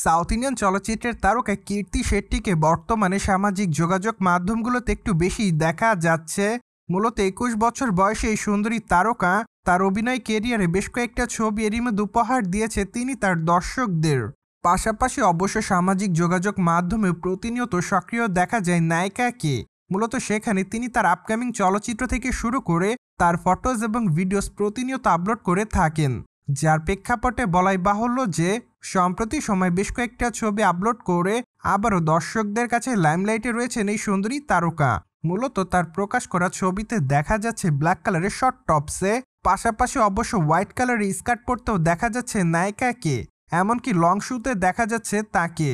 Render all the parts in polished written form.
South Indian চলচ্চিত্রের তারকা কীর্তি শেট্টিকে বর্তমানে সামাজিক যোগাযোগ মাধ্যমগুলোতে একটু বেশি দেখা যাচ্ছে। মূলত ২১ বছর বয়সে এই সুন্দরী তারকা তার অভিনয় কেরিয়ারে বেশ কয়েকটা ছবি এরই মধ্যে উপহার দিয়েছে তিনি তার দর্শকদের। পাশাপাশি অবশ্য সামাজিক যোগাযোগ মাধ্যমে প্রতিনিয়ত সক্রিয় দেখা যায় নায়িকাকে। মূলত সেখানে তিনি তার আপকামিং চলচ্চিত্র থেকে শুরু করে তার ফটোজ এবং ভিডিওস প্রতিনিয়ত আপলোড করে থাকেন, যার প্রেক্ষাপটে বলাই বাহুল্য যে সম্প্রতি সময় বেশ কয়েকটা ছবি আপলোড করে আবারও দর্শকদের কাছে লাইমলাইটে রয়েছেন এই সুন্দরী তারকা। মূলত তার প্রকাশ করা ছবিতে দেখা যাচ্ছে ব্ল্যাক কালারের শর্ট টপসে, পাশাপাশি অবশ্য হোয়াইট কালারের স্কার্ট পরতেও দেখা যাচ্ছে নায়িকাকে, এমনকি লং শুতে দেখা যাচ্ছে তাকে।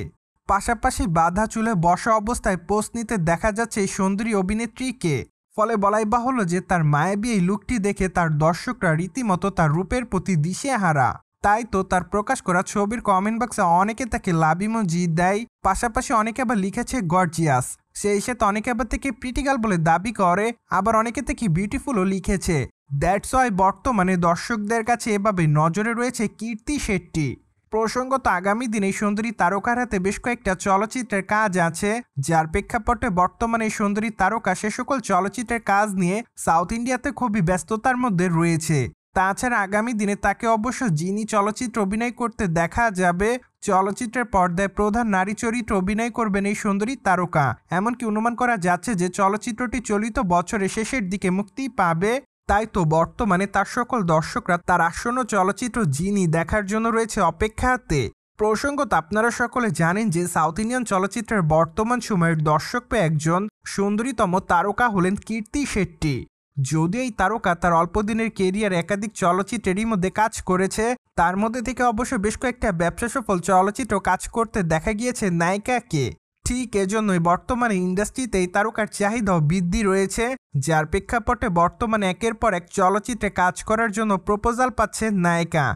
পাশাপাশি বাঁধা চুলে বসা অবস্থায় পোস্ট নিতে দেখা যাচ্ছে এই সুন্দরী অভিনেত্রীকে। ফলে বলাই বাহুল্য যে তার মায়াবী এই লুকটি দেখে তার দর্শকরা রীতিমতো তার রূপের প্রতি দিশেহারা। তাই তো তার প্রকাশ করা ছবির কমেন্ট বক্সে অনেকে তাকে লাভ ইমোজি দেয়, পাশাপাশি অনেকে আবার লিখেছে গর্জিয়াস। সেই সাথে অনেকে আবার থেকে প্রিটিগাল বলে দাবি করে, আবার অনেকে থেকে বিউটিফুলও লিখেছে। দ্যাটস ওয়াই বর্তমানে দর্শকদের কাছে এভাবে নজরে রয়েছে কীর্তি শেট্টি। প্রসঙ্গত আগামী দিনে সুন্দরী তারকার হাতে বেশ কয়েকটা চলচ্চিত্রের কাজ আছে, যার প্রেক্ষাপটে বর্তমানে এই সুন্দরী তারকা সে সকল চলচ্চিত্রের কাজ নিয়ে সাউথ ইন্ডিয়াতে খুবই ব্যস্ততার মধ্যে রয়েছে। তাছাড়া আগামী দিনে তাকে অবশ্য জিনি চলচ্চিত্র অভিনয় করতে দেখা যাবে। চলচ্চিত্রের পর্দায় প্রধান নারী চরিত্রে অভিনয় করবেন এই সুন্দরী তারকা। এমনকি অনুমান করা যাচ্ছে যে চলচ্চিত্রটি চলিত বছরের শেষের দিকে মুক্তি পাবে। তাই তো বর্তমানে তার সকল দর্শকরা তার আসন্ন চলচ্চিত্র জিনি দেখার জন্য রয়েছে অপেক্ষাতে। প্রসঙ্গত আপনারা সকলে জানেন যে সাউথ ইন্ডিয়ান চলচ্চিত্রের বর্তমান সময়ের দর্শকপ্রিয় একজন সুন্দরীতম তারকা হলেন কীর্তি শেট্টি। যদিও এই তারকা তার অল্প দিনের কেরিয়ার একাধিক চলচ্চিত্রেরই মধ্যে কাজ করেছে, তার মধ্যে থেকে অবশ্য বেশ কয়েকটা ব্যবসা সফল চলচ্চিত্র কাজ করতে দেখা গিয়েছে নায়িকাকে। ঠিক এজন্যই বর্তমানে ইন্ডাস্ট্রিতে এই তারকার চাহিদাও বৃদ্ধি রয়েছে, যার প্রেক্ষাপটে বর্তমানে একের পর এক চলচ্চিত্রে কাজ করার জন্য প্রপোজাল পাচ্ছে নায়িকা।